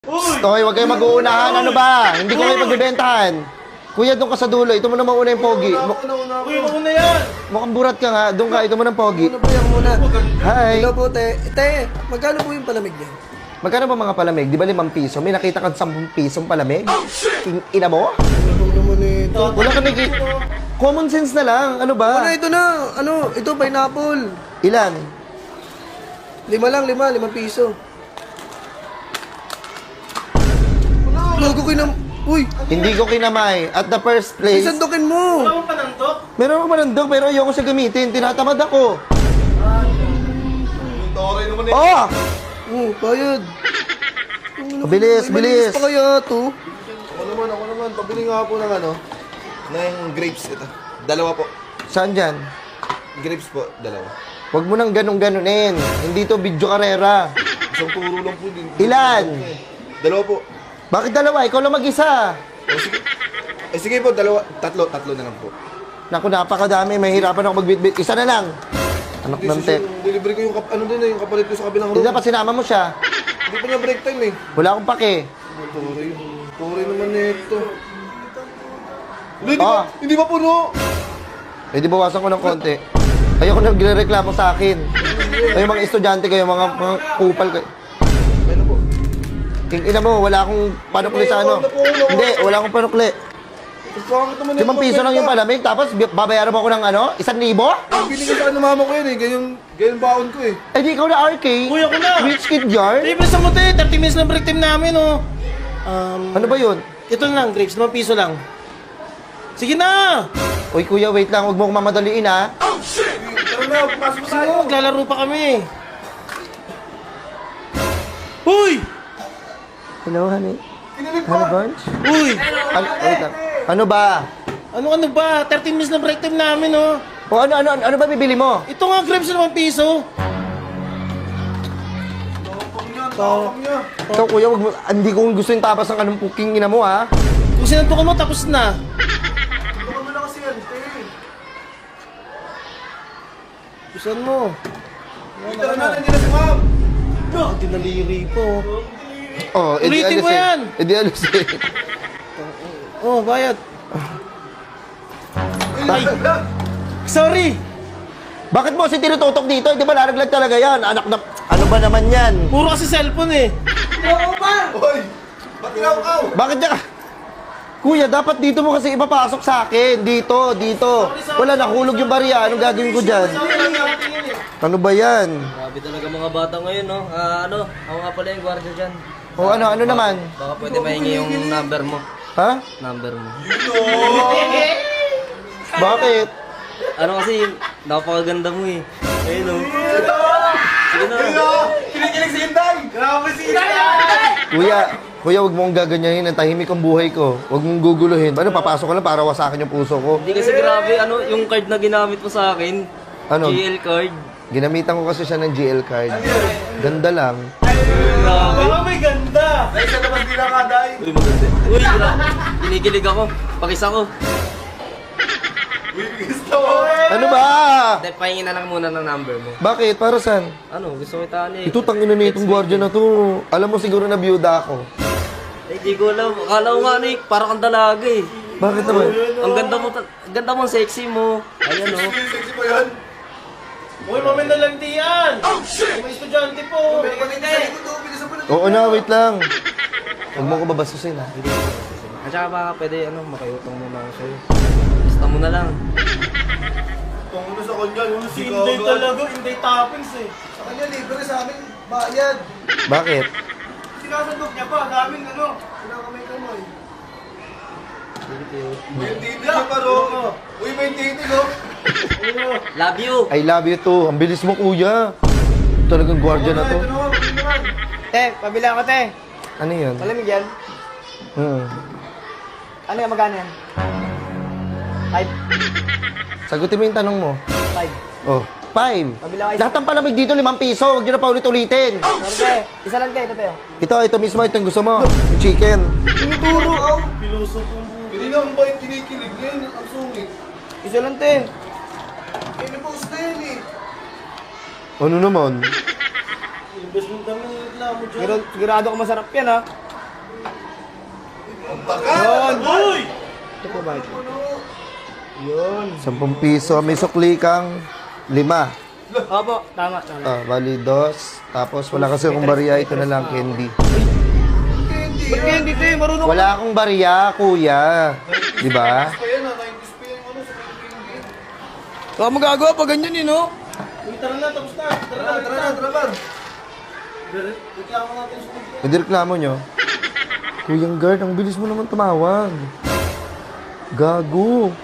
Okay, huwag kayo mag-uunahan. Ano ba? Hindi ko kayo pagbibentahan. Kuya, doon ka sa dulo. Ito mo na mauna yung pogi. Uy, mauna yan! Mukhang burat ka nga. Doon ka. Ito mo ng pogi. Ano po yan muna? Hi. Hello po, te. Te, magkano po yung palamig niya? Magkano ba mga palamig? Di ba 5 piso? May nakita ka 10 pisong palamig? Ina mo? Ano naman ito? Wala ka nag- Common sense na lang. Ano ba? Ito na. Ano? Ito, pineapple. Ilan? 5 piso. Logo ko na... Uy! Hindi ko kinamay. At the first place, Isandukin mo! Wala mo panantok? meron ako manandog pero ayoko siya gamitin. Tinatamad ako. Oh! Bayad. Bilis, bilis. Pa kaya to? Ako naman, pabili nga po ng ng grapes ito. Dalawa po. Saan dyan? Grapes po, dalawa. Huwag mo nang ganun-ganunin. Hindi to video karera. Isang turo lang po din. Ilan? Dalawa po. Bakit dalawa? Ikaw lang mag-isa. Sige po, dalawa. Tatlo na lang po. Naku, napakadami. Mahirapan ako magbitbit. Isa na lang. Anak ng tek. Delivery ko yung yung kapalit ko sa kabilang Hindi room. dapat sinama mo siya. Hindi pa niya break time eh. Wala akong pake. Turi naman nito. Oh. Hindi ba puno? Eh, di bawasan ko ng konti. Ayoko nang gire-reklamo sa akin. Ay, mga estudyante kayo, mga kupal kayo. Ano po? Ina mo, wala akong panukli sa ano. Hindi, wala akong panukli. Bakit naman 5 piso lang yung palamig, tapos babayaran mo ako ng ano? 1,000? Binigay sa ano mama ko yan eh. Ganyan baon ko eh. Eh, di ikaw na RK. Kuya ko na. Rich kid yard. Libre sa mo, te. 30 minutes na break time namin, oh. Ano ba yun? Ito na lang, grapes. 5 piso lang. Sige na! Uy, kuya, wait lang. Huwag mo akong mamadaliin, ha? Tara na, pasok Sige mo, maglalaro pa kami. Uy! Hello, honey. Kinilig Honey pa. bunch? Uy! Wait lang. Ano ba? Ano ba? 30 minutes na break time namin, oh. O ano ba bibili mo? Ito nga, grapes na 5 piso. Ikaw, kuya, wag mo, hindi ko gusto yung tapas ng anong puking ina mo, ha? Kung sinantukan mo, tapos na. Ano na kasi yan, te. Kusan mo. Tara na, nandiyan na si ma'am. Ang dinaliri po. Oh, edi Ulitin alis mo eh. yan. Edi alis eh. Oh, bayad. Ay! Sorry! Bakit mo si tinututok dito? Di ba laraglag talaga yan? Anak na... Ano ba naman yan? Puro kasi cellphone eh. Hoy! Ba't kinakaw? Bakit niya... Kuya, dapat dito mo kasi ipapasok sa akin. Dito. Wala, nahulog yung barya. Anong gagawin ko dyan? Ano ba yan? Grabe talaga mga bata ngayon, no? Ako nga pala yung gwardiya dyan. O ano naman? Baka pwede mahingi yung number mo. Ha? Number mo. Bakit? Ano kasi, napakaganda mo eh. Ayun, no? Sige na. Kinikilig si Inday! Grabe si Kuya, wag mong gaganyahin. Ang tahimik ang buhay ko. Wag mong guguluhin. Ano, papasok ko lang para wasakin yung puso ko. Hindi kasi grabe, yung card na ginamit mo sa akin. Ano? GL card. Ginamitan ko kasi siya ng GL card. Ganda lang. Grabe. Oh, may ganda! Ay, sa labas din lang Day. Uy, maganda. Uy, grabe. Kinikilig ako. Pakisa ko. Gusto mo? Ano ba? Hindi, pahingin na lang muna ng number mo. Bakit? Para saan? Ano, gusto ko itaan eh. Ito, tangina na itong gwardiya na to. Alam mo siguro na byuda ako. Eh, di ko alam. Akala ko nga, Nick, para kang dalaga eh. Bakit naman? Ang ganda mo, sexy mo. Ayan, oh. Sexy pa yan. Uy, mamay na lang diyan! May estudyante po! Oo na, wait lang. Huwag mo ko babasusin, ha? At saka baka pwede, makiutang muna ako sa'yo. Basta mo na lang. Kung ano sa kanya, yung Si Inday talaga, Inday toppings eh. Sa kanya, libre sa amin. Bayad. Bakit? Sinasandok niya pa, daming ano. Kinakamay-kamay. May titi niya pa ro. Uy, may titi no? Love you! I love you too. Ang bilis mo, kuya. Talagang gwardiya na to. Te, pabila ako, te. Ano yun? Malamig yan. Ano yan, magkano yan? 5. Sagutin mo yung tanong mo. 5. Oh, 5. Pabila kayo. Lahat ng palamig dito, 5 piso. Huwag nyo na pa ulit-ulitin. Sorry, isa lang kayo, ito. Ito mismo. Ito yung gusto mo. Yung chicken. Tinuturo, aw. Piloso po. Hindi na ang bait kinikilig ngayon. Ang sungit. Isa lang, te. Kinipost na yan eh. Ano naman? Imbes mong dami reklamo dyan. Sigurado ko masarap yan, ha? Yun. Uy! Ito po ba ito? Yun. 10 piso. May sukli kang 5. Opo, tama. Bali 2. Tapos wala kasi akong bariya. Ito na lang, candy. Ba't kaya hindi te? Marunong Wala akong bariya, kuya. Di ba? Baka magagawa pa ganyan eh, no? Uy, tara na, tapos na. Tara na. Reklamo natin sa mga. Hindi reklamo nyo. Kuyang guard, ang bilis mo naman tumawag. Gago.